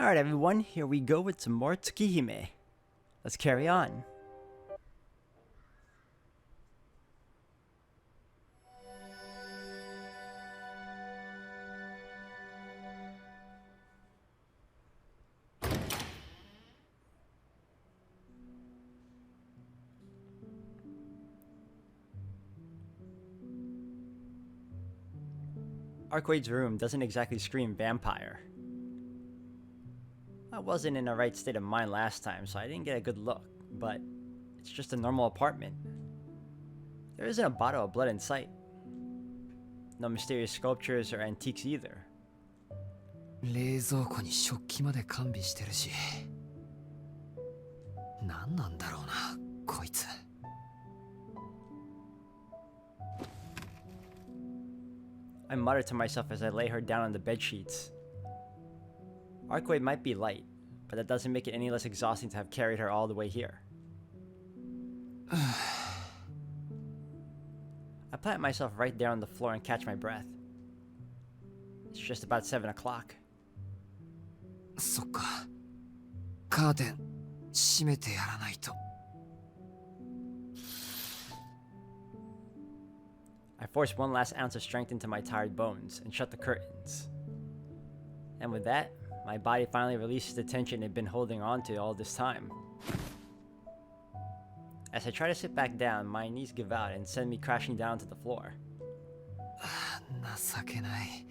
Alright everyone, here we go with some more Tsukihime. Let's carry on. Arcueid's room doesn't exactly scream vampire. I wasn't in the right state of mind last time, so I didn't get a good look, but it's just a normal apartment. There isn't a bottle of blood in sight. No mysterious sculptures or antiques either. 冷蔵庫に食器まで完備してるし、何なんだろうな、こいつ。I muttered to myself as I lay her down on the bed sheets. Arcueid might be light, but that doesn't make it any less exhausting to have carried her all the way here. I plant myself right there on the floor and catch my breath. It's just about 7 o'clock. そっか。カーテン閉めてやらないと。I forced one last ounce of strength into my tired bones and shut the curtains. And with that, my body finally releases the tension it had been holding on to all this time. As I try to sit back down, my knees give out and send me crashing down to the floor. 情けない。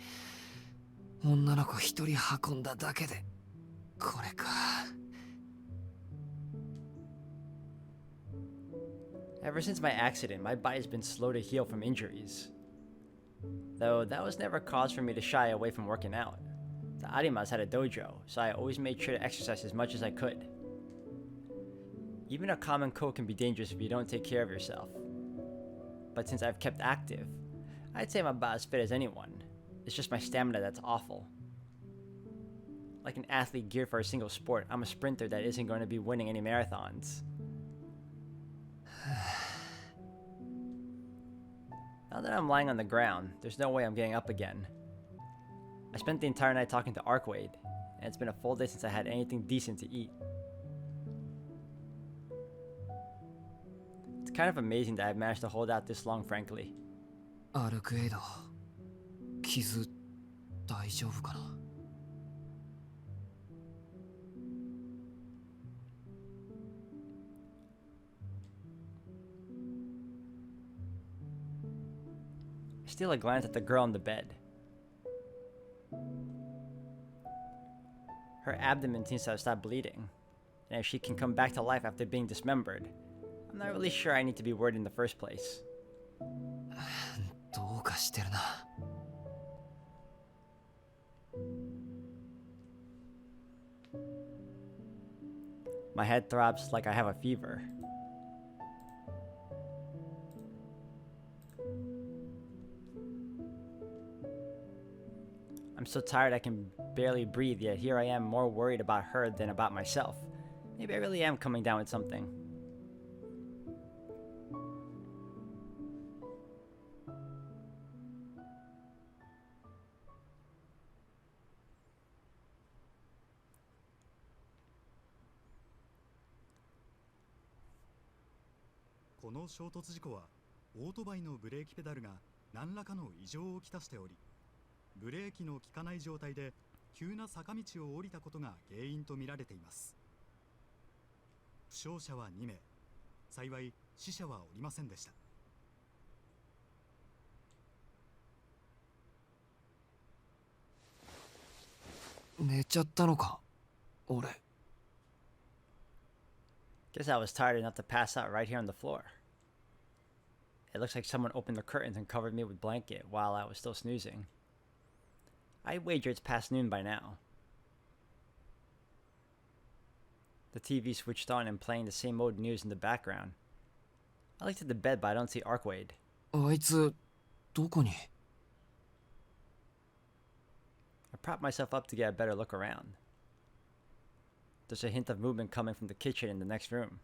女の子一人運んだだけで、これか。Ever since my accident, my body's been slow to heal from injuries. Though that was never cause for me to shy away from working out. The Arimas had a dojo, so I always made sure to exercise as much as I could. Even a common cold can be dangerous if you don't take care of yourself. But since I've kept active, I'd say I'm about as fit as anyone. It's just my stamina that's awful. Like an athlete geared for a single sport, I'm a sprinter that isn't going to be winning any marathons. Now that I'm lying on the ground, there's no way I'm getting up again. I spent the entire night talking to Arcueid, and it's been a full day since I had anything decent to eat. It's kind of amazing that I've managed to hold out this long, frankly. アルクエイド、傷大丈夫かな。I steal a glance at the girl on the bed. Her abdomen seems to have stopped bleeding, and if she can come back to life after being dismembered, I'm not really sure I need to be worried in the first place. どうかしてるな。My head throbs like I have a fever. I'm so tired I can barely breathe, yet here I am more worried about her than about myself. Maybe I really am coming down with something. This 衝突事故はオートバイのブレーキペダルが何らかの異常をきたしており、ブレーキの効かない状態で急な坂道を降りたことが原因とみられています。負傷者は2名、幸い死者はおりませんでした。寝ちゃったのか、俺。Guess I was tired enough to pass out right here on the floor. It looks like someone opened the curtains and covered me with a blanket while I was still snoozing. I wager it's past noon by now. The TV switched on and playing the same old news in the background. I looked at the bed, but I don't see Arcueid. あいつどこに。 I propped myself up to get a better look around. There's a hint of movement coming from the kitchen in the next room.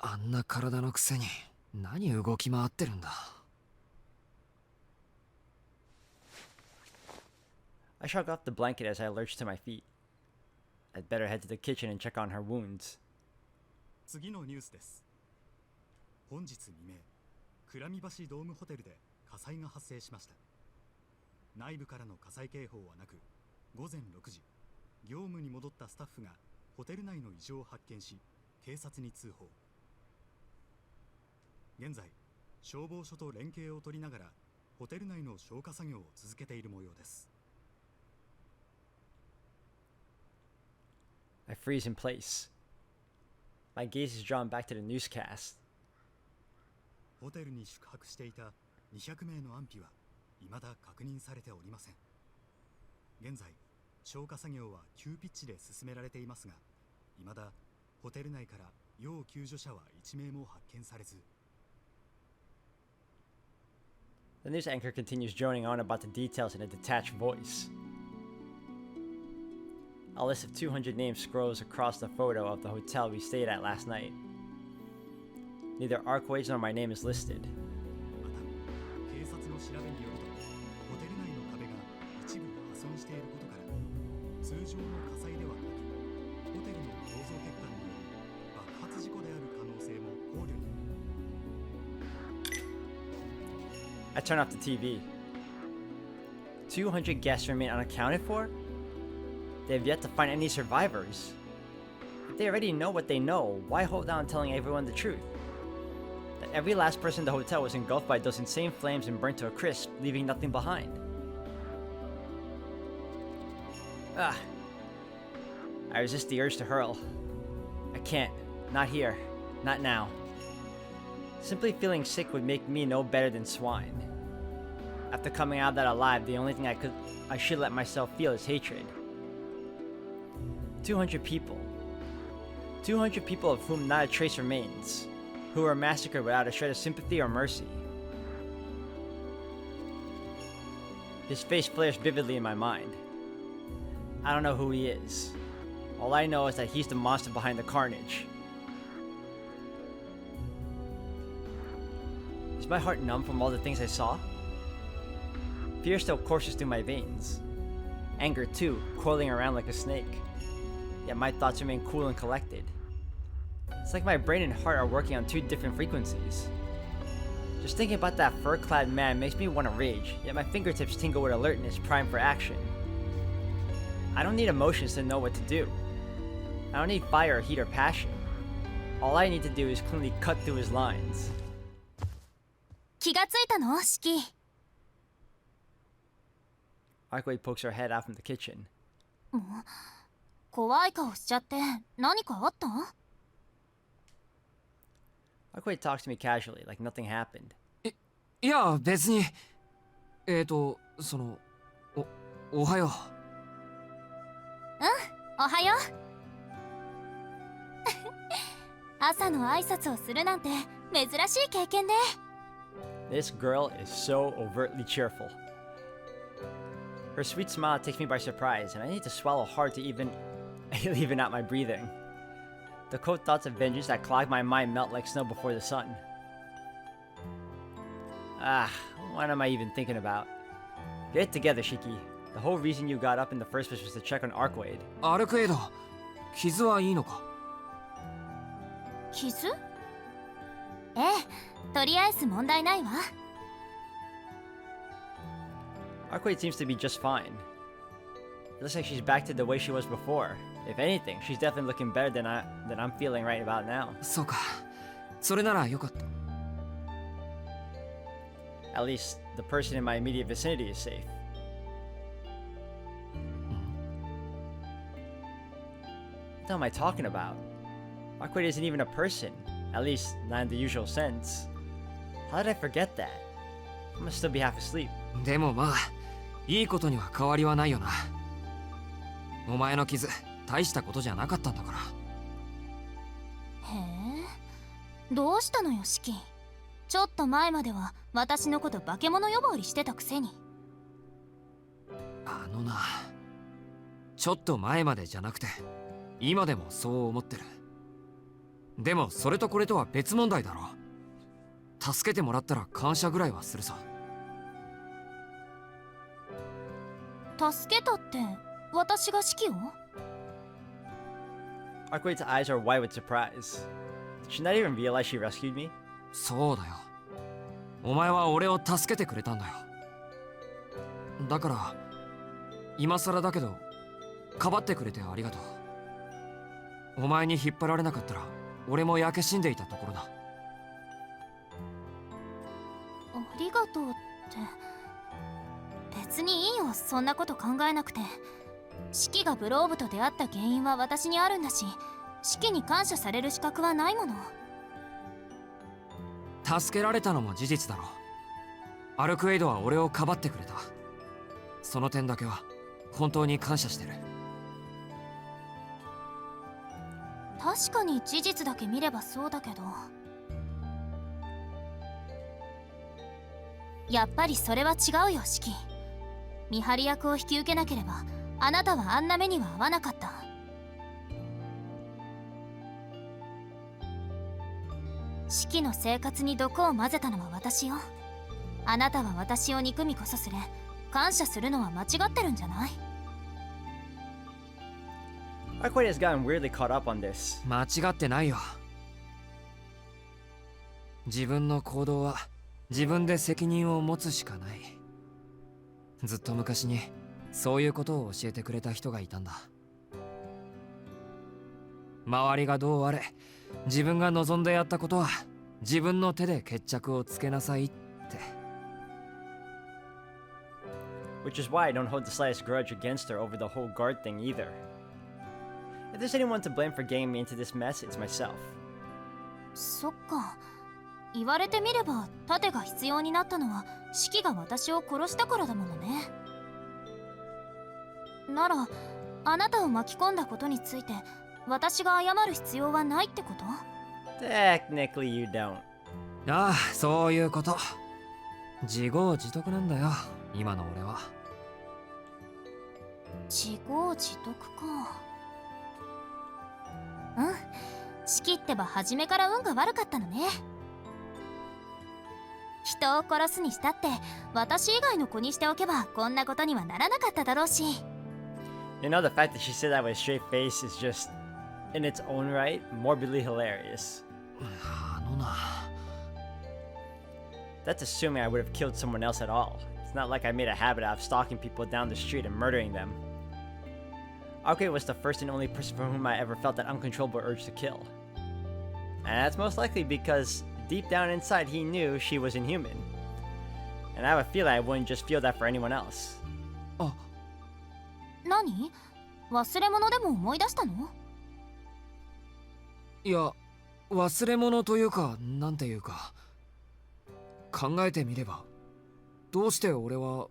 あんな体のくせに何動き回ってるんだ。I shrugged off the blanket as I lurched to my feet. I'd better head to the kitchen and check on her wounds. 次のニュースです。本日未明、倉見橋ドームホテルで火災が発生しました。内部からの火災警報はなく、午前6時、業務に戻ったスタッフがホテル内の異常を発見し、警察に通報。現在、消防署と連携を取りながら、ホテル内の消火作業を続けている模様です。I freeze in place. My gaze is drawn back to the newscast. ホテルに宿泊していた200名の安否は未だ確認されておりません。現在、消火作業は急ピッチで進められていますが、未だホテル内から要救助者は1名も発見されず。The news anchor continues droning on about the details in a detached voice. A list of 200 names scrolls across the photo of the hotel we stayed at last night. Neither Arcueid nor my name is listed. また、警察の調べによると、ホテル内の壁が一部破損していることから、通常の火災ではなく、ホテルの構造欠陥による爆発事故である可能性も考慮に。I turn off the TV. 200 guests remain unaccounted for? They have yet to find any survivors. If they already know what they know, why hold on telling everyone the truth? That every last person in the hotel was engulfed by those insane flames and burnt to a crisp, leaving nothing behind. I resist the urge to hurl. I can't. Not here. Not now. Simply feeling sick would make me no better than swine. After coming out of that alive, the only thing I should let myself feel is hatred. 200 people. 200 people of whom not a trace remains, who were massacred without a shred of sympathy or mercy. His face flares vividly in my mind. I don't know who he is. All I know is that he's the monster behind the carnage. Is my heart numb from all the things I saw? Fear still courses through my veins. Anger too, coiling around like a snake. Yet my thoughts remain cool and collected. It's like my brain and heart are working on two different frequencies. Just thinking about that fur-clad man makes me want to rage, yet my fingertips tingle with alertness, primed for action. I don't need emotions to know what to do. I don't need fire or heat or passion. All I need to do is cleanly cut through his lines. 気がついたの、シキ。Arcueid pokes her head out from the kitchen. 怖い顔しちゃって何かあった？ Arcueid talks to me casually, like nothing happened. いや、別に。おはよう。おはよう。朝の挨拶をするなんて珍しい経験で。This girl is so overtly cheerful. Her sweet smile takes me by surprise, and I need to swallow hard to even out my breathing. The cold thoughts of vengeance that clog my mind melt like snow before the sun. What am I even thinking about? Get it together, Shiki. The whole reason you got up in the first place was to check on Arcueid. アルクエイド、傷はいいのか？傷？ええ、とりあえず問題ないわ。Arcueid seems to be just fine. It looks like she's back to the way she was before. If anything, she's definitely looking better than I'm feeling right about now. そうか。それならよかった。At least, the person in my immediate vicinity is safe. What am I talking about? Arcueid isn't even a person. At least, not in the usual sense. How did I forget that? I must still be half asleep. でもまあ、いいことには変わりはないよな。お前の傷、大したことじゃなかったんだから。へえ、どうしたのよ、シキ。ちょっと前までは私のこと化け物呼ばわりしてたくせに。あのな、ちょっと前までじゃなくて、今でもそう思ってる。でもそれとこれとは別問題だろ。助けてもらったら感謝ぐらいはするさ。助けたって私がシキを？ Arcueid's eyes are wide with surprise. Did she not even realize she rescued me? そうだよ。お前は俺を助けてくれたんだよ。だから、今更だけど、かばってくれてありがとう。お前に引っ張られなかったら、俺も焼け死んでいたところだ。ありがとうって別にいいよ、そんなこと考えなくて。シキがブローブと出会った原因は私にあるんだし、シキに感謝される資格はないもの。助けられたのも事実だろ。アルクエイドは俺をかばってくれた。その点だけは本当に感謝してる。確かに事実だけ見ればそうだけど、やっぱりそれは違うよ、シキ。見張り役を引き受けなければあなたはあんな目には合わなかった。シキの生活に毒を混ぜたのは私よ。あなたは私を憎みこそすれ、感謝するのは間違ってるんじゃない？ Arcueid has gotten weirdly caught up on this. 間違ってないよ。自分の行動は自分で責任を持つしかない。ずっと昔にそういうことを教えてくれた人がいたんだ。周りがどうあれ、自分が望んでやったことは自分の手で決着をつけなさいって。Which is why I don't hold the slightest grudge against her over the whole guard thing either. If there's anyone to blame for getting me into this mess, it's myself. そっか。言われてみれば盾が必要になったのはシキが私を殺したからだものね。ならあなたを巻き込んだことについて私が謝る必要はないってこと？ Technically, you don't. ああ、そういうこと。自業自得なんだよ、今の俺は。自業自得か。うん、シキってば初めから運が悪かったのね。人を殺すにしたって私以外の子にしておけばこんなことにはならなかっただろうし。You know, the fact that she said that with a straight face is just, in its own right, morbidly hilarious. あのな。That's assuming I would have killed someone else at all. It's not like I made a habit out of stalking people down the street and murdering them. Arcueid was the first and only person for whom I ever felt that uncontrollable urge to kill. And that's most likely because deep down inside he knew she was inhuman. And I have a feeling I wouldn't just feel that for anyone else. あ、何？忘れ物でも思い出したの？いや、忘れ物というか、なんていうか。考えてみれば、どうして俺は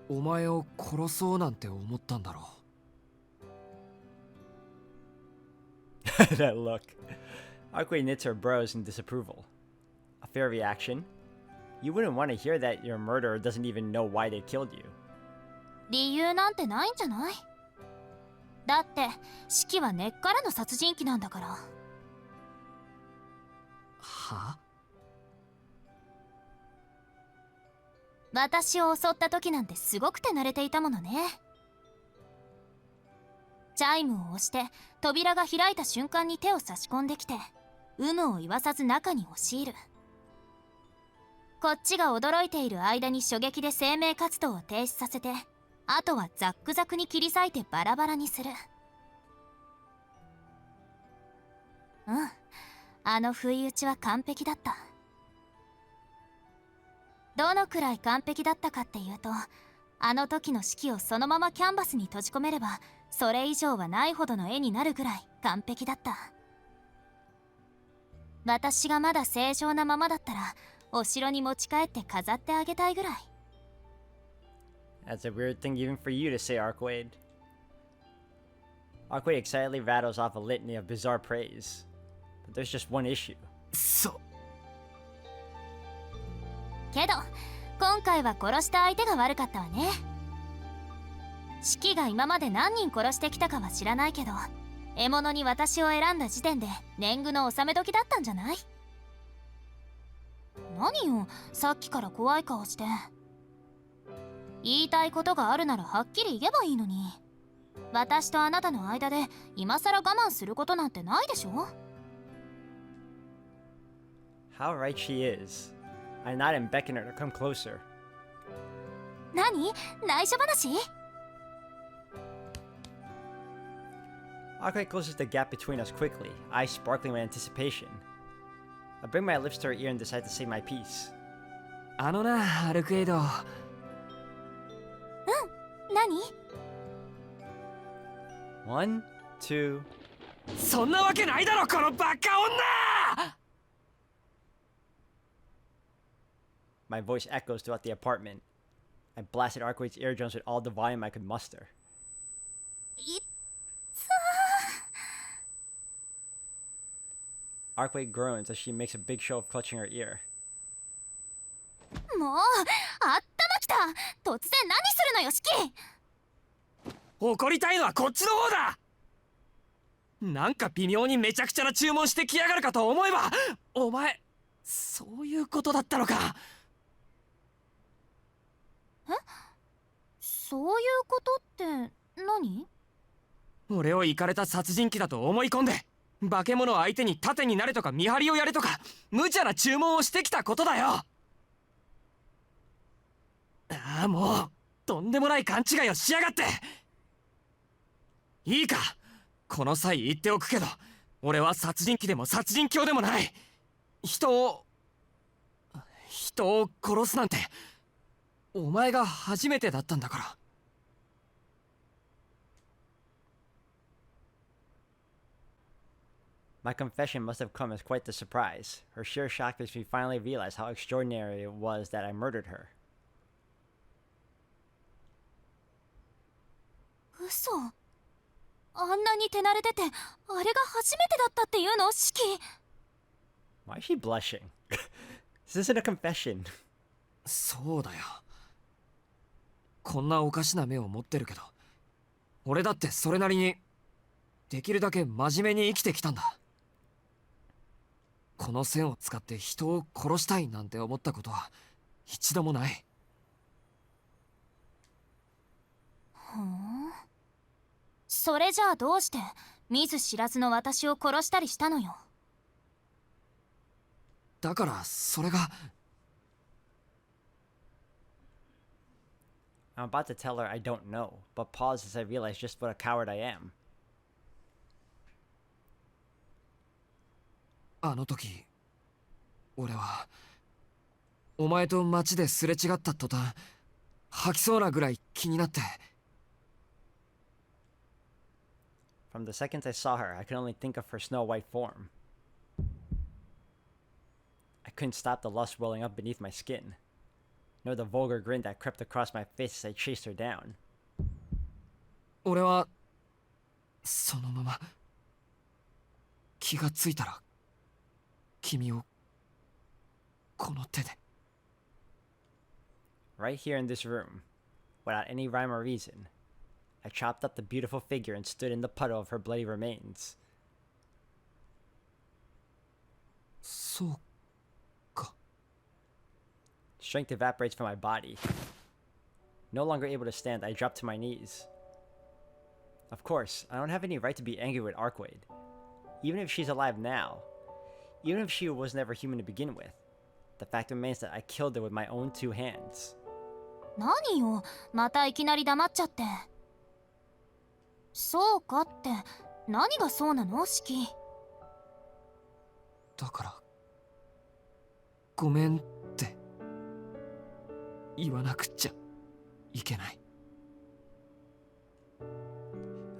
お前を殺そうなんて思ったんだろう。That look. Arcueid knits her brows in disapproval. A fair reaction? You wouldn't want to hear that your murderer doesn't even know why they killed you. 理由なんてないんじゃない？だってシキは根っからの殺人鬼なんだから。は？私を襲った時なんてすごく手慣れていたものね。チャイムを押して扉が開いた瞬間に手を差し込んできて有無を言わさず中に押し入る。こっちが驚いている間に狙撃で生命活動を停止させて、あとはザックザクに切り裂いてバラバラにする。うん、あの不意打ちは完璧だった。どのくらい完璧だったかっていうと、あの時の指揮をそのままキャンバスに閉じ込めればそれ以上はないほどの絵になるぐらい完璧だった。私がまだ正常なままだったらお城に持ち帰って飾ってあげたいぐらい。 That's a weird thing even for you to say, Arcueid. Arcueid excitedly rattles off a litany of bizarre praise. But there's just one issue. けど今回は殺した相手が悪かったわね。シキが今まで何人殺してきたかは知らないけど、獲物に私を選んだ時点で年貢の納め時だったんじゃない？何よ、さっきから怖い顔して。言いたいことがあるならはっきり言えばいいのに。私とあなたの間で今さら我慢することなんてないでしょ。 How right she is. I nod and beckon her to come closer. 何？内緒話？ Arcueid closes the gap between us quickly, eyes sparkling with anticipation. I bring my lips to her ear and decide to say my piece. あのな、アルクエイド。何？ One, two. そんなわけないだろ、このバカ女My voice echoes throughout the apartment. I blasted Arcueid's eardrums with all the volume I could muster. いっ Arcueid groans as she makes a big show of clutching her ear. もう、あったまきた。突然何するのよ、シキ。怒りたいのはこっちの方だ。なんか微妙にめちゃくちゃな注文してきやがるかと思えば、お前そういうことだったのか。え？そういうことって何？俺をイカれた殺人鬼だと思い込んで、化け物相手に盾になれとか見張りをやれとか無茶な注文をしてきたことだよ。ああ、もうとんでもない勘違いをしやがって。いいか、この際言っておくけど、俺は殺人鬼でも殺人狂でもない。人を殺すなんてお前が初めてだったんだから。My confession must have come as quite the surprise. Her sheer shock makes me finally realize how extraordinary it was that I murdered her. 嘘。あんなに手慣れてて、あれが初めてだったっていうの、シキ。 Why is she blushing? This isn't a confession. そうだよ。こんなおかしな目を持ってるけど、俺だってそれなりにできるだけ真面目に生きてきたんだ。この線を使って人を殺したいなんて思ったことは一度もない。ふん。それじゃあどうして見ず知らずの私を殺したりしたのよ。だからそれが。I'm about to tell her I don't know, but pause as I realize just what a coward I am. あの時俺はお前と街ですれ違った途端吐きそうなぐらい気になって。 From the seconds I saw her, I could only think of her snow white form. I couldn't stop the lust welling up beneath my skin, nor the vulgar grin that crept across my face as I chased her down. 俺はそのまま気がついたら君をこの手で。 Right here in this room, without any rhyme or reason, I chopped up the beautiful figure and stood in the puddle of her bloody remains. そうか。 Strength evaporates from my body. No longer able to stand, I drop to my knees. Of course, I don't have any right to be angry with Arcueid. Even if she's alive now, even if she was never human to begin with, the fact remains that I killed her with my own two hands. 何よ、またいきなり黙っちゃって。そうかって何がそうなの、シキ。だからごめんって言わなくちゃいけない。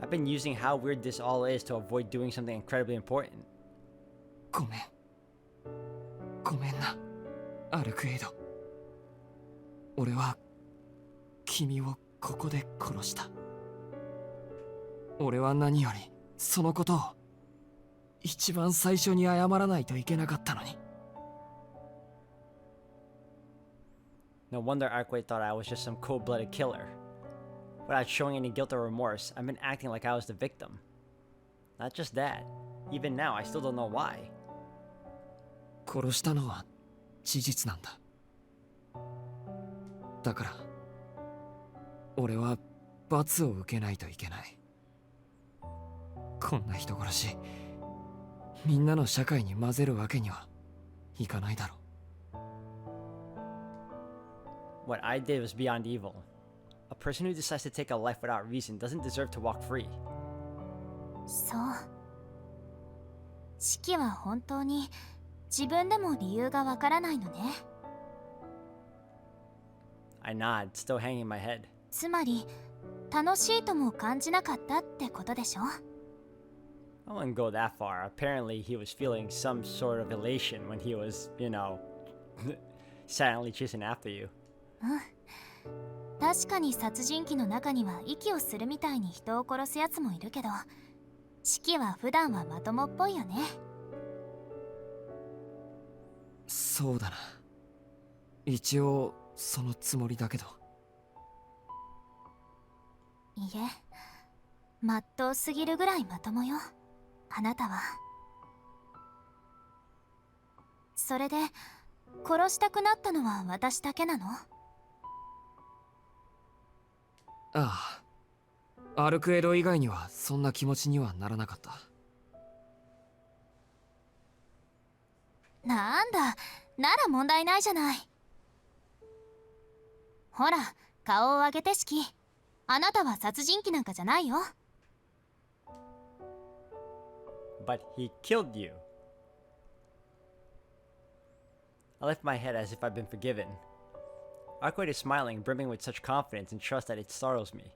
I've been using how weird this all is to avoid doing something incredibly important. ごめん。ごめんな、アルクエイド。俺は君をここで殺した。俺は何よりそのことを一番最初に謝らないといけなかったのに。 No wonder Arcueid thought I was just some cold-blooded killer. Without showing any guilt or remorse, I've been acting like I was the victim. Not just that, even now I still don't know why. 殺したのは事実なんだ。だから俺は罰を受けないといけない。こんな人殺しみんなの社会に混ぜるわけにはいかないだろう。 What I did was beyond evil. A person who decides to take a life without reason doesn't deserve to walk free. そう。シキは本当に自分でも理由がわからないのね。I nod, still hanging my head. つまり楽しいとも感じなかったってことでしょ。 I wouldn't go that far. Apparently, he was feeling some sort of elation when he was, silently chasing after you. 確かに殺人鬼の中には息をするみたいに人を殺すやつもいるけど、シキは普段はまともっぽいよね。そうだな。一応そのつもりだけど。いえ、まっとうすぎるぐらいまともよ、あなたは。それで殺したくなったのは私だけなの？ああ、アルクエド以外にはそんな気持ちにはならなかった。なんだ、なら問題ないじゃない。ほら、顔を上げてシキ。あなたは殺人鬼なんかじゃないよ。But he killed you. I lift my head as if I've been forgiven. Arcueid is smiling, brimming with such confidence and trust that it startles me.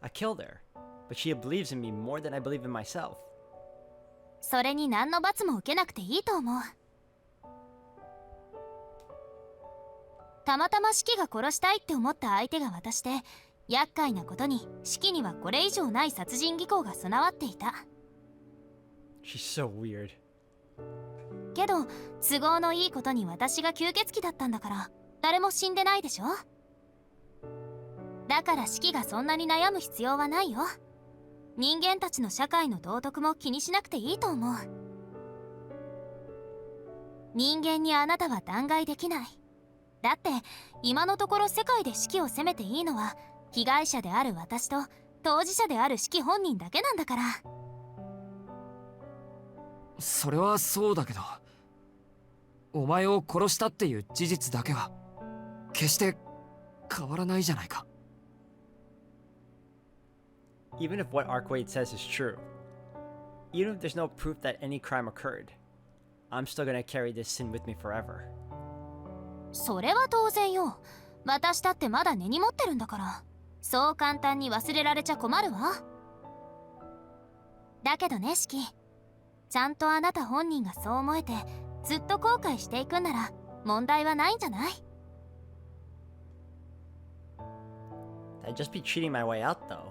I killed her, but she believes in me more than I believe in myself. それに何の罰も受けなくていいと思う。たまたまシキが殺したいって思った相手が私で、厄介なことにシキにはこれ以上ない殺人技巧が備わっていた。She's so weird. けど都合のいいことに私が吸血鬼だったんだから誰も死んでないでしょ。だからシキがそんなに悩む必要はないよ。人間たちの社会の道徳も気にしなくていいと思う。人間にあなたは弾劾できない。だって今のところ世界でシキを責めていいのは被害者である私と当事者であるシキ本人だけなんだから。それはそうだけど、お前を殺したっていう事実だけは決して変わらないじゃないか。Even if what Arcueid says is true, even if there's no proof that any crime occurred, I'm still gonna carry this sin with me forever. それは当然よ。私だってまだ根に持ってるんだから、そう簡単に忘れられちゃ困るわ。だけどねシキ、ちゃんとあなた本人がそう思えてずっと後悔していくんなら問題はないんじゃない？ I'd just be cheating my way out though.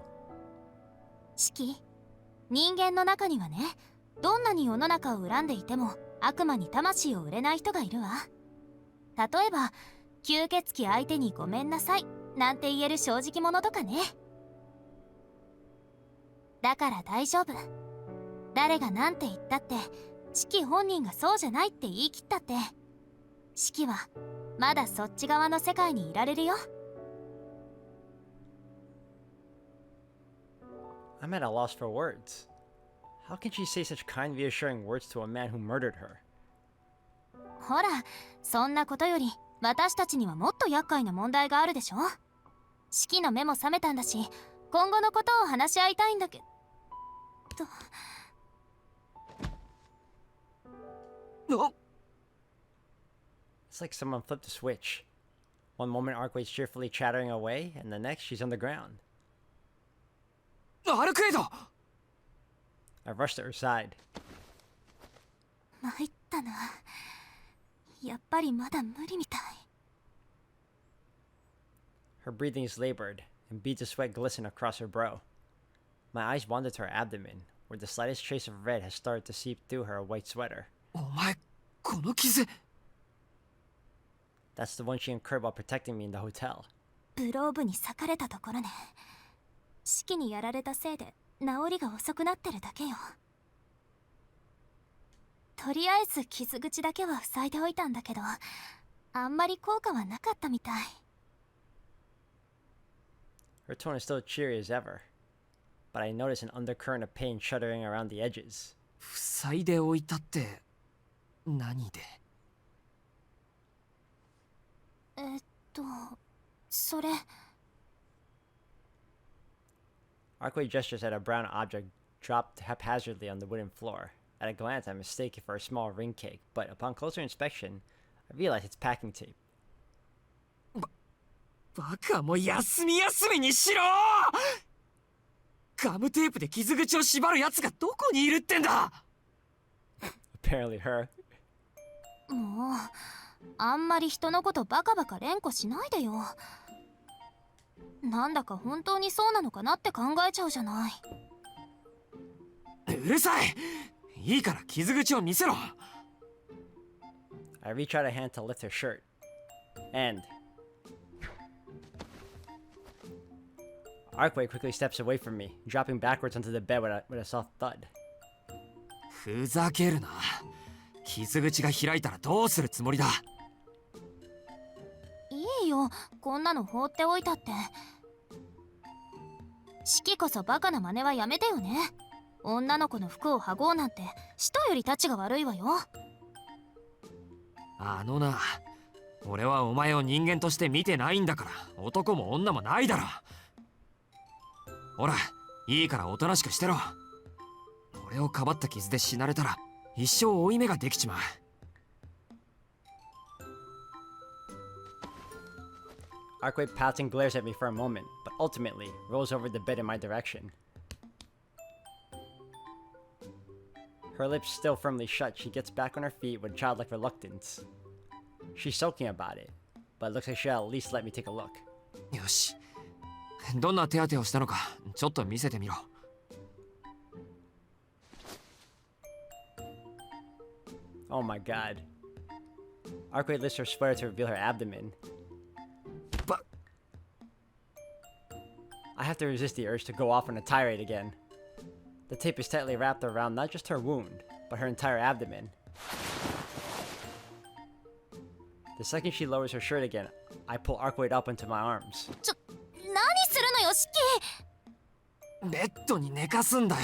シキ、人間の中にはね、どんなに世の中を恨んでいても悪魔に魂を売れない人がいるわ。例えば吸血鬼相手にごめんなさいなんて言える正直者とかね。だから大丈夫。誰が何て言ったってシキ本人がそうじゃないって言い切ったって、シキはまだそっち側の世界にいられるよ。I'm at a loss for words. How can she say such kind, reassuring words to a man who murdered her? ほら、そんなことより私たちにはもっと厄介な問題があるでしょ。シキの目も覚めたんだし、今後のことを話し合いたいんだけど。It's like someone flipped a switch. One moment Arcueid's cheerfully chattering away, and the next she's on the ground. アルクエイド！ I rushed to her side. 参ったな。やっぱりまだ無理みたい。Her breathing is labored, and beads of sweat glisten across her brow. My eyes wander to her abdomen, where the slightest trace of red has started to seep through her white sweater. お前、この傷。That's the one she incurred while protecting me in the hotel. ブローブに裂かれたところね。シキにやられたせいで治りが遅くなってるだけよ。とりあえず傷口だけは塞いでおいたんだけど、あんまり効果はなかったみたい。Her tone is still cheery as ever. but I notice an undercurrent of pain shuddering around the edges. 塞いでおいたって何で？それ。Arcueid gestures at a brown object dropped haphazardly on the wooden floor. At a glance, I mistake it for a small ring cake, but upon closer inspection, I realize it's packing tape. バカも休みにしろ！ガムテープで傷口を縛るやつがどこにいるってんだ！ Apparently her. もうあんまり人のことバカバカ連呼しないでよ。なんだか本当にそうなのかなって考えちゃうじゃない。うるさい！いいから傷口を見せろ。 I reach out a hand to lift her shirt. And Arcueid quickly steps away from me, dropping backwards onto the bed with a soft thud. ふざけるな。傷口が開いたらどうするつもりだ？いいよ、こんなの放っておいたって。シキこそバカな真似はやめてよね。女の子の服を剥ごうなんて人よりタチが悪いわよ。あのな、俺はお前を人間として見てないんだから、男も女もないだろ。ほら、いいからおとなしくしてろ。俺をかばった傷で死なれたら一生負い目ができちまう。Arcueid pouts and glares at me for a moment, but ultimately rolls over the bed in my direction. Her lips still firmly shut, she gets back on her feet with childlike reluctance. She's sulking about it, but it looks like she'll at least let me take a look. よし。どんな手当てをしたのか、ちょっと見せてみろ。Oh my god. Arcueid lifts her sweater to reveal her abdomen. But I have to resist the urge to go off on a tirade again. The tape is tightly wrapped around not just her wound, but her entire abdomen. The second she lowers her shirt again, I pull Arcueid up into my arms. 何するのよ、シキ。ベッドに寝かすんだよ。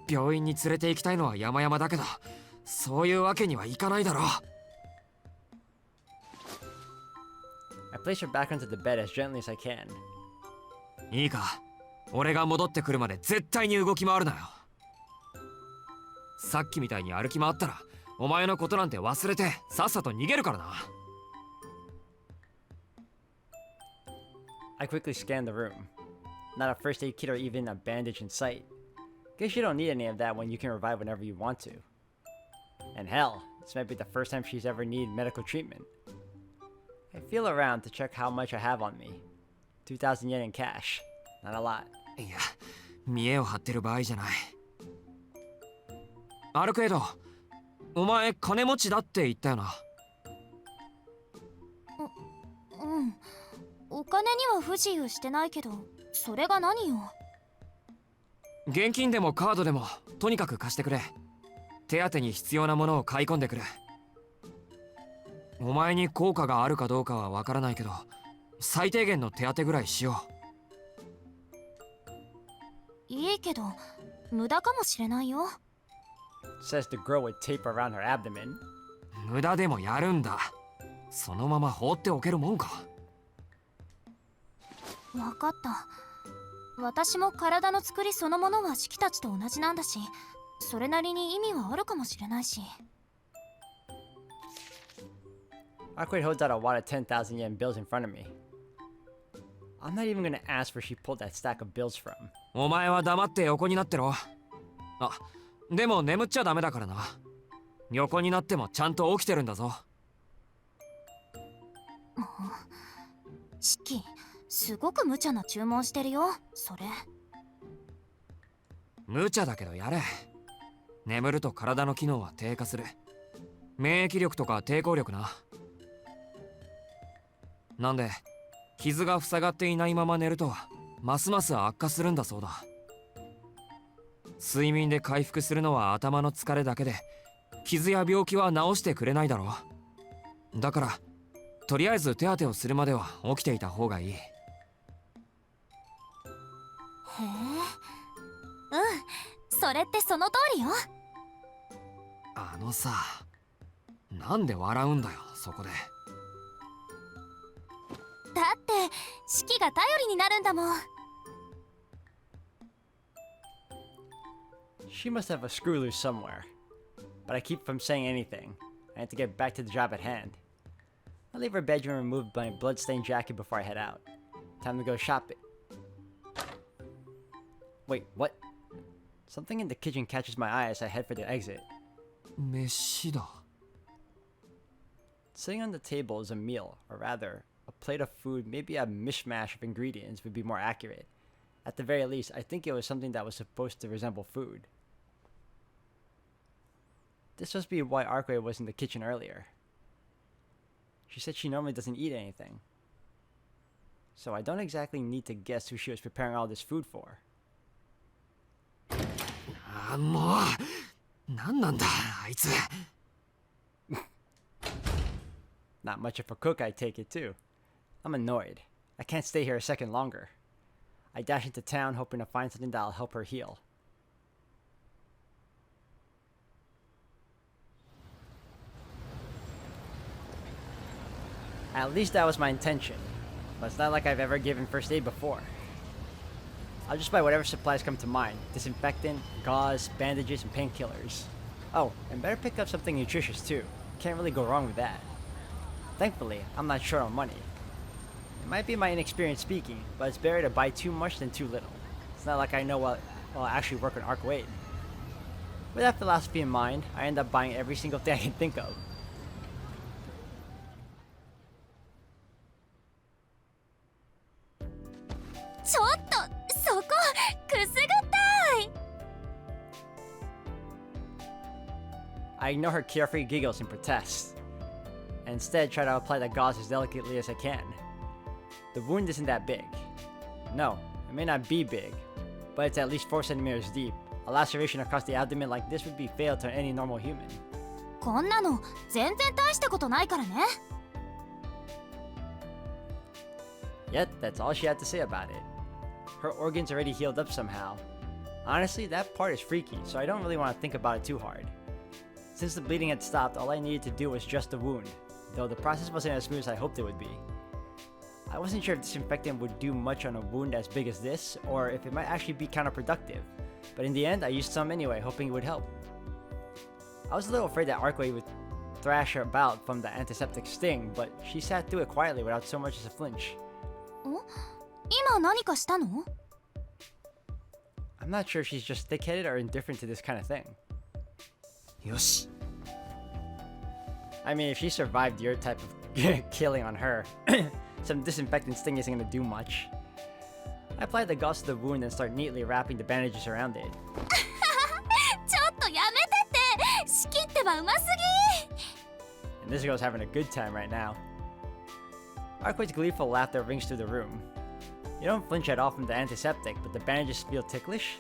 病院に連れて行きたいのは山々だけど、そういうわけにはいかないだろう。I place her back onto the bed as gently as I can. いいか、俺が戻ってくるまで絶対に動き回るなよ。さっきみたいに歩き回ったら、お前のことなんて忘れてさっさと逃げるからな。I quickly scan the room. Not a first aid kit or even a bandage in sight. Guess you don't need any of that when you can revive whenever you want to. And hell, this might be the first time she's ever needed medical treatment. I feel around to check how much I have on me. 2,000 yen in cash. Not a lot. いや、見栄を張ってる場合じゃない。アルクエイド、お前金持ちだって言ったよな。うん。お金には不自由してないけど、それが何よ。現金でもカードでもとにかく貸してくれ。手当に必要なものを買い込んでくれ。お前に効果があるかどうかはわからないけど、最低限の手当ぐらいしよう。いいけど無駄かもしれないよ。 Says the girl with tape around her abdomen. 無駄でもやるんだ。そのまま放っておけるもんか。わかった。私も体の作りそのものはシキたちと同じなんだし、それなりに意味はあるかもしれないし。Arcueid holds out a wad of 10,000 yen bills in front of me. I'm not even gonna ask where she pulled that stack of bills from. お前は黙って横になってろ。あ、でも眠っちゃダメだからな。横になってもちゃんと起きてるんだぞ。シキ、すごく無茶な注文してるよ、それ。無茶だけどやれ。眠ると体の機能は低下する。免疫力とか抵抗力な。なんで、傷が塞がっていないまま寝るとますます悪化するんだそうだ。睡眠で回復するのは頭の疲れだけで、傷や病気は治してくれないだろう。だからとりあえず手当てをするまでは起きていた方がいい。へえ、それってその通りよ。あのさ、なんで笑うんだよそこで。だって四季が頼りになるんだもん。 She must have a screw loose somewhere. But I keep from saying anything. I have to get back to the job at hand. I'll leave her bedroom and remove my bloodstained jacket before I head out. Time to go shopping. Wait, what? Something in the kitchen catches my eye as I head for the exit. 飯だ。 Sitting on the table is a meal, or rather, a plate of food, maybe a mishmash of ingredients would be more accurate. At the very least, I think it was something that was supposed to resemble food. This must be why Arcueid was in the kitchen earlier. She said she normally doesn't eat anything. So I don't exactly need to guess who she was preparing all this food for. もう、なんなんだあいつ。Not much of a cook, I take it too. I'm annoyed. I can't stay here a second longer. I dash into town hoping to find something that'll help her heal. At least that was my intention, but it's not like I've ever given first aid before. I'll just buy whatever supplies come to mind. Disinfectant, gauze, bandages, and painkillers. Oh, and better pick up something nutritious too. Can't really go wrong with that. Thankfully, I'm not short on money. It might be my inexperience speaking, but it's better to buy too much than too little. It's not like I know what will actually work on Arcueid. With that philosophy in mind, I end up buying every single thing I can think of. I ignore her carefree giggles and protests, and instead try to apply the gauze as delicately as I can. The wound isn't that big. No, it may not be big, but it's at least 4 centimeters deep. A laceration across the abdomen like this would be fatal to any normal human. こんなの全然大したことないからね。 Yet, that's all she had to say about it. Her organs already healed up somehow. Honestly, that part is freaky, so I don't really want to think about it too hard. Since the bleeding had stopped, all I needed to do was just the wound, though the process wasn't as smooth as I hoped it would be. I wasn't sure if disinfectant would do much on a wound as big as this, or if it might actually be counterproductive, but in the end I used some anyway, hoping it would help. I was a little afraid that Arcueid would thrash her about from the antiseptic sting, but she sat through it quietly without so much as a flinch. 今何かしたの？ I'm not sure if she's just thick-headed or indifferent to this kind of thing. よし。 I mean, if she survived your type of killing on her, some disinfectant sting isn't gonna do much. I apply the gauze to the wound and start neatly wrapping the bandages around it. ちょっとやめてって。仕切ってばうますぎ。 And this girl's having a good time right now. Arcueid's gleeful laughter rings through the room. You don't flinch at all from the antiseptic, but the bandages feel ticklish.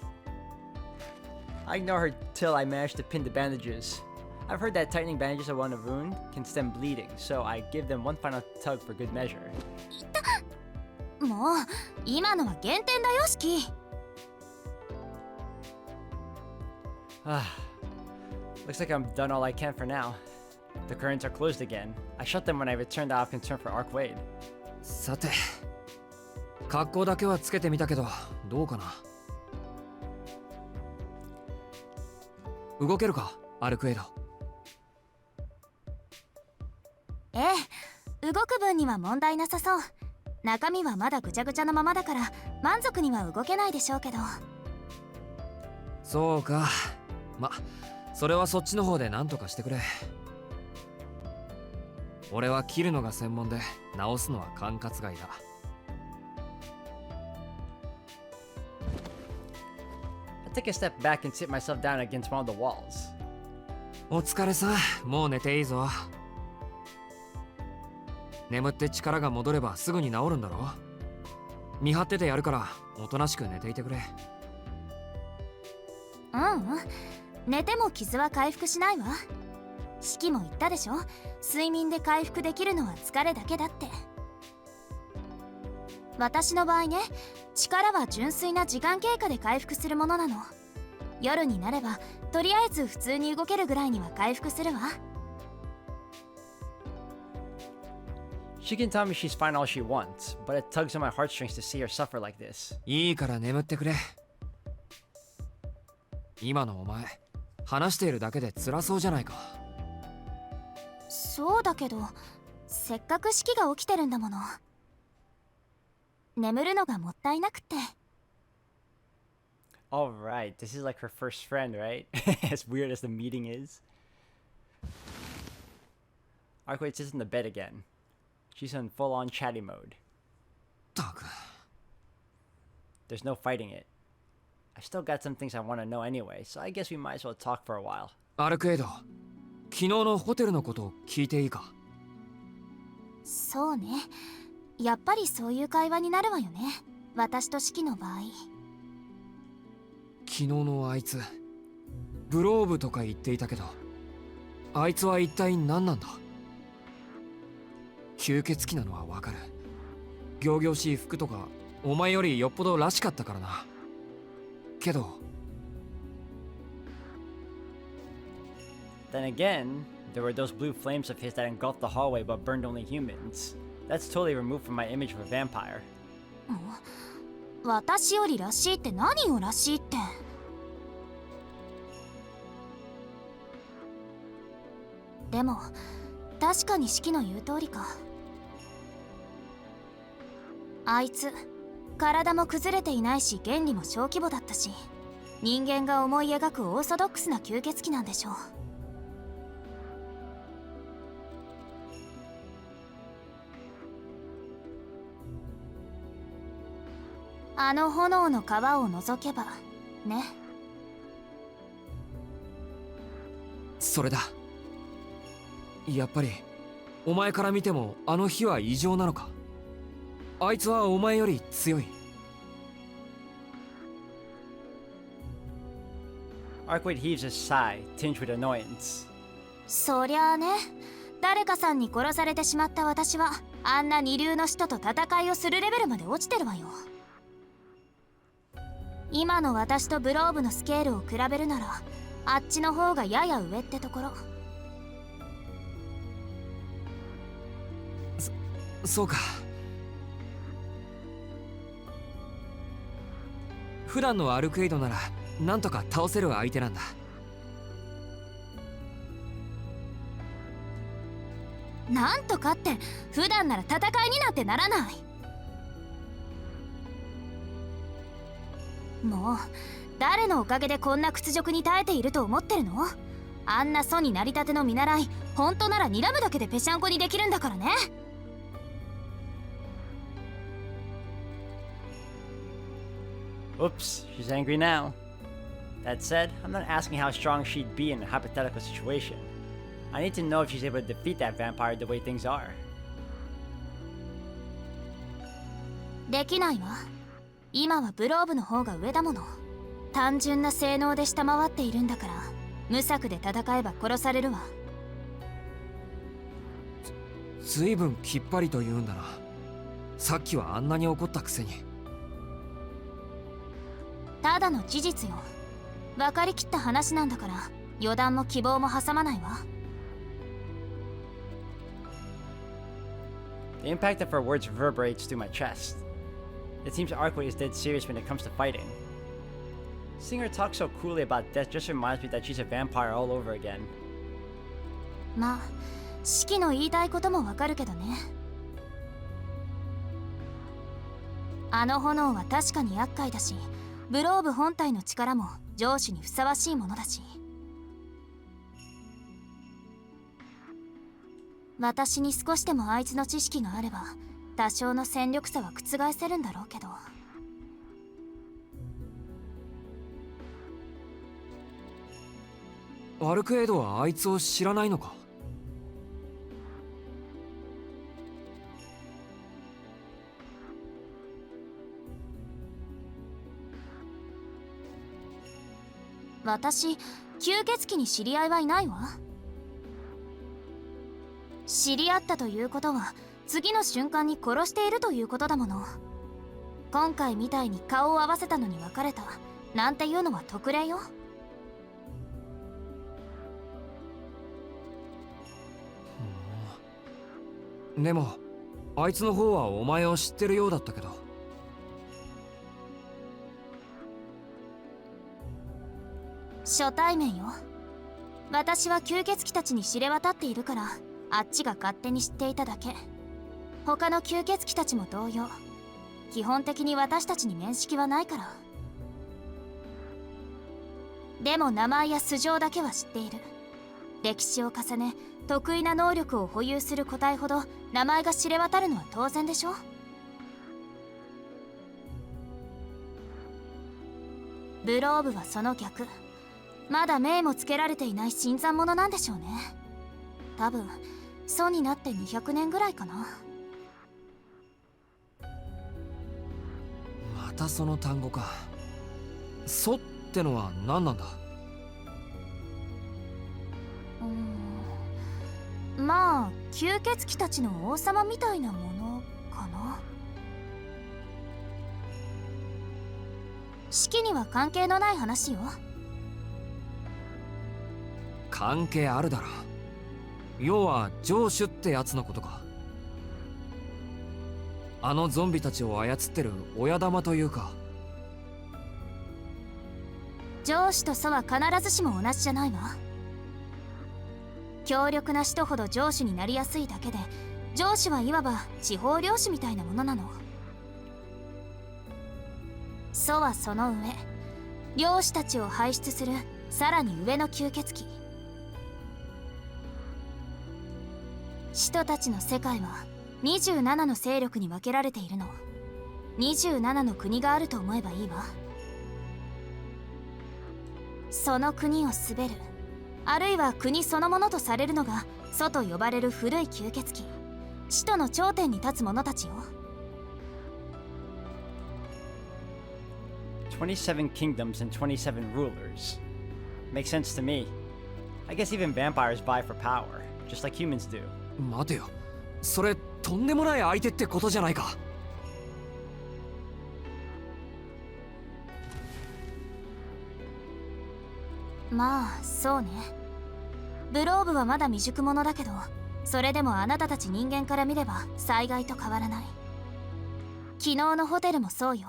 I ignore her till I manage to pin the bandages. I've heard that tightening bandages around a wound can stem bleeding, so I give them one final tug for good measure. もう今のは減点だよ、四季。 Looks like I'm done all I can for now. The curtains are closed again. I shut them when I returned out of concern for Arcueid. さて、格好だけはつけてみたけど、どうかな。動けるか、アルクエイド。ええ、動く分には問題なさそう。中身はまだぐちゃぐちゃのままだから満足には動けないでしょうけど。そうか。ま、それはそっちの方で何とかしてくれ。俺は切るのが専門で直すのは管轄外だ。I take a step back and sit myself down against one of the walls. お疲れさん、もう寝ていいぞ。眠って力が戻ればすぐに治るんだろ。見張っててやるからおとなしく寝ていてくれ。寝ても傷は回復しないわ。四季も言ったでしょ、睡眠で回復できるのは疲れだけだって。私の場合ね、力は純粋な時間経過で回復するものなの。夜になればとりあえず普通に動けるぐらいには回復するわ。 She can tell me she's fine all she wants, but it tugs on my heartstrings to see her suffer like this. いいから眠ってくれ。今のお前、話しているだけで辛そうじゃないか。そうだけど、せっかく式が起きてるんだもの。眠るのがもったいなくて。 Alright, this is like her first friend, right? As weird as the meeting is. Arcueid sits in the bed again. She's in full-on chatty mode. ったく。 There's no fighting it. I still got some things I want to know anyway, so I guess we might as well talk for a while. アルクエイド、昨日のホテルのことを聞いていいか？そうね。やっぱりそういう会話になるわよね。私と式の場合。昨日のあいつ、ブローブとか言っていたけど、あいつは一体何なんだ？吸血鬼なのはわかる。仰々しい服とか、お前よりよっぽどらしかったからな。けど Then again, there were those blue flames of his that engulfed the hallway but burned only humans. That's totally removed from my image of a vampire. 私よりらしいって何をらしいって。でも確かに式の言う通りか。あいつ体も崩れていないし原理も小規模だったし、人間が思い描くオーソドックスな吸血鬼なんでしょう。あの炎の川を覗けばね。それだ。やっぱりお前から見てもあの日は異常なのか？あいつはお前より強い。Arcueid heaves a sigh, tinged with annoyance. そりゃあね、誰かさんに殺されてしまった私はあんな二流の人と戦いをするレベルまで落ちてるわよ。今の私とブローブのスケールを比べるならあっちの方がやや上ってところ。そうか。普段のアルクエイドならなんとか倒せる相手なんだ。なんとかって普段なら戦いになんてならない。もう誰のおかげでこんな屈辱に耐えていると思ってるの？あんな楚になりたての見習い、本当なら睨むだけでぺしゃんこにできるんだからね。Oops, she's angry now. That said, I'm not asking how strong she'd be in a hypothetical situation. I need to know if she's able to defeat that vampire the way things are. できないわ。今はブローブの方が上だもの。単純な性能で下回っているんだから、無策で戦えば殺されるわ。ずいぶんきっぱりと言うんだな。さっきはあんなに怒ったくせに。ただの事実よ。分かりきった話なんだから予断も希望も挟まないわ。 The impact of her words reverberates through my chest. It seems Arcueid is dead serious when it comes to fighting. Seeing her talk so coolly about death just reminds me that she's a vampire all over again. まあ、シキの言いたいこともわかるけどね。あの炎は確かに厄介だし、ブローブ本体の力も上手にふさわしいものだし、私に少しでもあいつの知識があれば多少の戦力差は覆せるんだろうけど。アルクエイドはあいつを知らないのか？私、吸血鬼に知り合いはいないわ。知り合ったということは次の瞬間に殺しているということだもの。今回みたいに顔を合わせたのに別れたなんていうのは特例よ。でもあいつの方はお前を知ってるようだったけど。初対面よ。私は吸血鬼たちに知れ渡っているから、あっちが勝手に知っていただけ。他の吸血鬼たちも同様、基本的に私たちに面識はないから。でも名前や素性だけは知っている。歴史を重ね、得意な能力を保有する個体ほど名前が知れ渡るのは当然でしょ。ブローブはその逆。まだ名もつけられていない新参者なんでしょうね。多分祖になって200年ぐらいかな。またその単語か。祖ってのは何なんだ？まあ吸血鬼たちの王様みたいなものかな。式には関係のない話よ。関係あるだろ。要は城主ってやつのことか。あのゾンビたちを操ってる親玉というか。上司と祖は必ずしも同じじゃないわ。強力な人ほど上司になりやすいだけで、上司はいわば地方領主みたいなものなの。祖はその上、領主たちを輩出するさらに上の吸血鬼。使徒たちの世界は27の勢力に分けられているの。27の国があると思えばいいわ。その国を統べる、あるいは国そのものとされるのが祖と呼ばれる古い吸血鬼、使徒の頂点に立つ者たちよ。27 kingdoms and 27 rulers. Makes sense to me. I guess even vampires vie for power, just like humans do. 待てよ、それとんでもない相手ってことじゃないか。まあそうね。ブローブはまだ未熟者だけど、それでもあなたたち人間から見れば災害と変わらない。昨日のホテルもそうよ。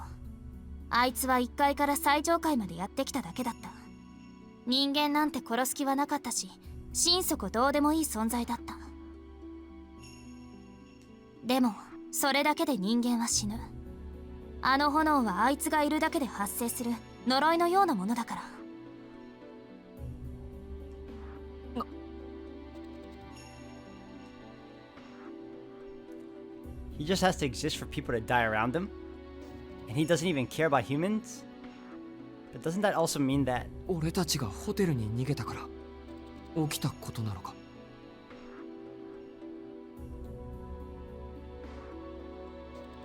あいつは1階から最上階までやってきただけだった。人間なんて殺す気はなかったし、心底どうでもいい存在だった。でもそれだけで人間は死ぬ。あの炎はあいつがいるだけで発生する呪いのようなものだから。He just has to exist for people to die around him? And he doesn't even care about humans? But doesn't that also mean that... 俺たちがホテルに逃げたから起きたことなのか。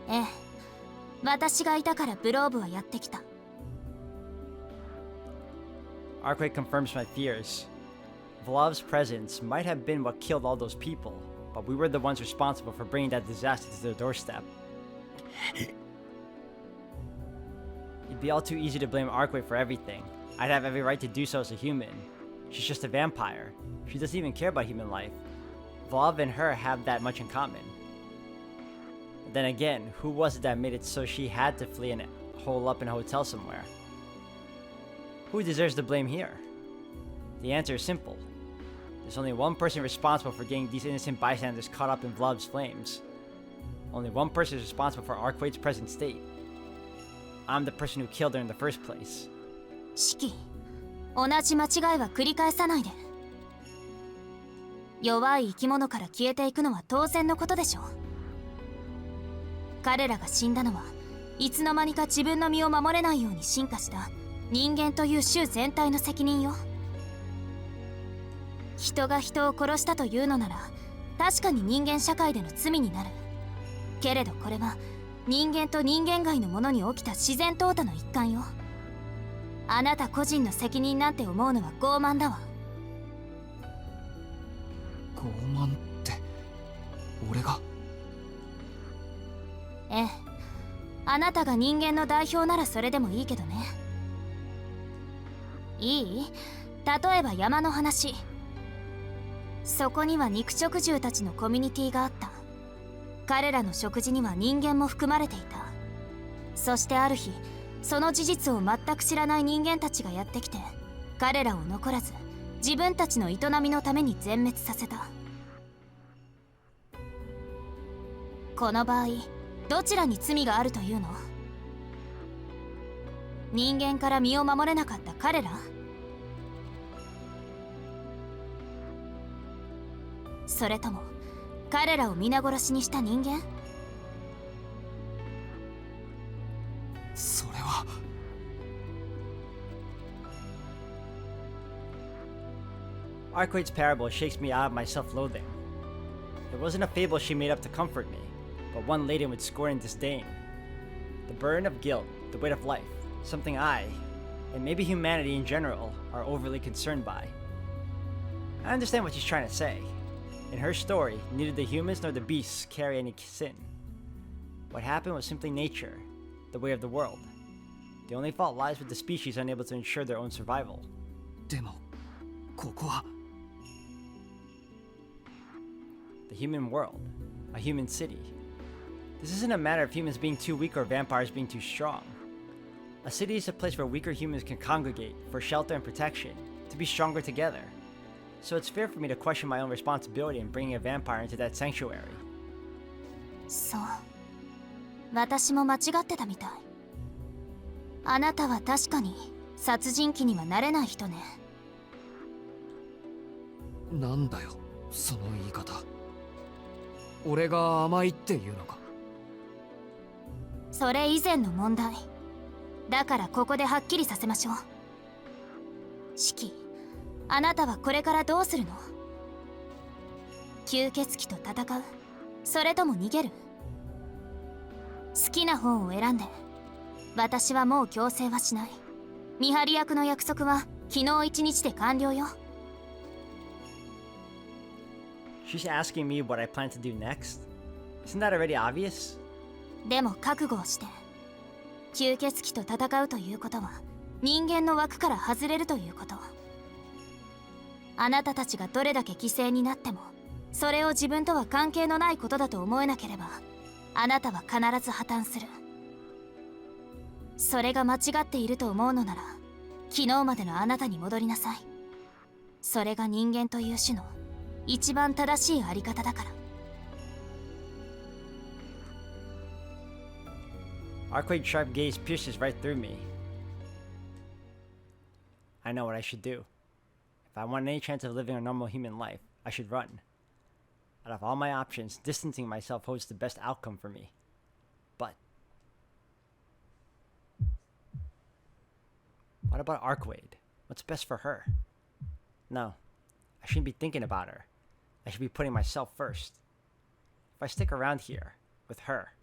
ええ、私がいたからブローブはやってきた。Arcueid confirms my fears. Vlov's presence might have been what killed all those people, but we were the ones responsible for bringing that disaster to their doorstep. It'd be all too easy to blame Arcueid for everything. I'd have every right to do so as a human. She's just a vampire. She doesn't even care about human life. Vlov and her have that much in common. But then again, who was it that made it so she had to flee and hole up in a hotel somewhere? Who deserves the blame here? The answer is simple. There's only one person responsible for getting these innocent bystanders caught up in Vlov's flames. Only one person is responsible for Arcueid's present state. I'm the person who killed her in the first place. シキ、同じ間違いは繰り返さないで。弱い生き物から消えていくのは当然のことでしょう。彼らが死んだのはいつの間にか自分の身を守れないように進化した人間という種全体の責任よ。人が人を殺したというのなら確かに人間社会での罪になる。けれどこれは人間と人間外のものに起きた自然淘汰の一環よ。あなた個人の責任なんて思うのは傲慢だわ。傲慢って俺が？ええ、あなたが人間の代表ならそれでもいいけどね。いい？例えば山の話。そこには肉食獣たちのコミュニティがあった。彼らの食事には人間も含まれていた。そしてある日、その事実を全く知らない人間たちがやってきて、彼らを残らず自分たちの営みのために全滅させた。この場合、どちらに罪があるというの？人間から身を守れなかった彼ら？それとも彼らを皆殺しにした人間？それは。Arcueid's parable shakes me out of my self-loathing. It wasn't a fable she made up to comfort me, but one laden with scorn and disdain. The burden of guilt, the weight of life, something I, and maybe humanity in general, are overly concerned by. I understand what she's trying to say. In her story, neither the humans nor the beasts carry any sin. What happened was simply nature, the way of the world. The only fault lies with the species unable to ensure their own survival. でもここは The human world, a human city. This isn't a matter of humans being too weak or vampires being too strong. A city is a place where weaker humans can congregate for shelter and protection, to be stronger together. So it's fair for me to question my own responsibility in bringing a vampire into that sanctuary. そう、私も間違ってたみたい。あなたは確かに殺人鬼にはなれない人ね。なんだよその言い方。俺が甘いっていうのか。それ以前の問題だから、ここではっきりさせましょう。シキ、あなたはこれからどうするの？吸血鬼と戦う？それとも逃げる？好きな方を選んで。私はもう強制はしない。見張り役の約束は昨日一日で完了よ。She's asking me what I plan to do next? Isn't that already obvious? でも覚悟をして。吸血鬼と戦うということは人間の枠から外れるということ。あなたたちがどれだけ犠牲になっても、それを自分とは関係のないことだと思えなければ、あなたは必ず破綻する。それが間違っていると思うのなら、昨日までのあなたに戻りなさい。それが人間という種の一番正しいあり方だから。Arcueid's sharp gaze pierces right through me. I know what I should do. If I want any chance of living a normal human life, I should run. Out of all my options, distancing myself holds the best outcome for me. But what about Arcueid? What's best for her? No, I shouldn't be thinking about her. I should be putting myself first. If I stick around here, with her,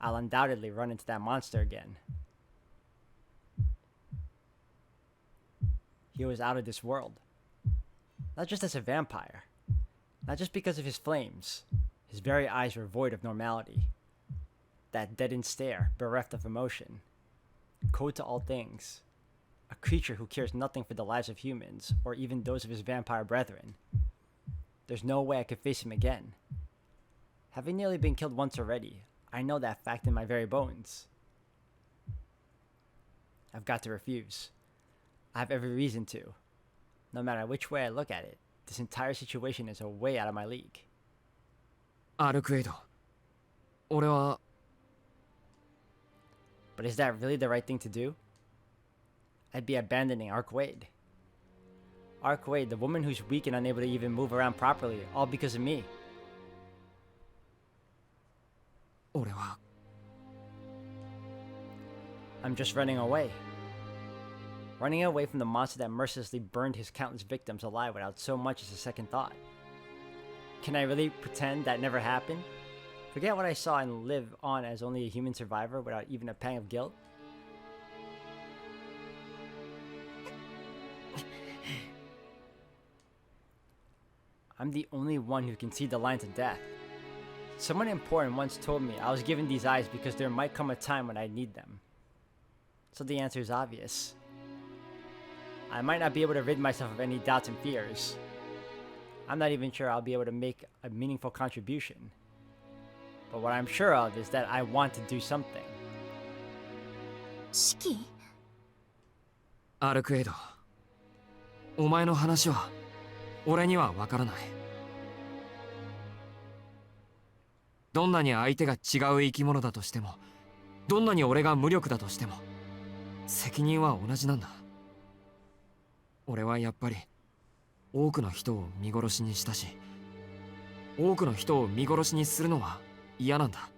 I'll undoubtedly run into that monster again. He was out of this world. Not just as a vampire. Not just because of his flames. His very eyes were void of normality. That deadened stare, bereft of emotion. Cold to all things. A creature who cares nothing for the lives of humans, or even those of his vampire brethren. There's no way I could face him again. Having nearly been killed once already, I know that fact in my very bones. I've got to refuse. I have every reason to. No matter which way I look at it, this entire situation is a way out of my league. アルクエイド。俺は。 But is that really the right thing to do? I'd be abandoning Arcueid. Arcueid, the woman who's weak and unable to even move around properly, all because of me. 俺は。 I'm just running away. Running away from the monster that mercilessly burned his countless victims alive without so much as a second thought. Can I really pretend that never happened? Forget what I saw and live on as only a human survivor without even a pang of guilt? I'm the only one who can see the lines of death. Someone important once told me I was given these eyes because there might come a time when I'd need them. So the answer is obvious. I might not be able to rid myself of any doubts and fears. I'm not even sure I'll be able to make a meaningful contribution. But what I'm sure of is that I want to do something. 四季？アルクエイド、お前の話は俺にはわからない。どんなに相手が違う生き物だとしても、どんなに俺が無力だとしても、責任は同じなんだ。俺はやっぱり多くの人を見殺しにしたし、多くの人を見殺しにするのは嫌なんだ。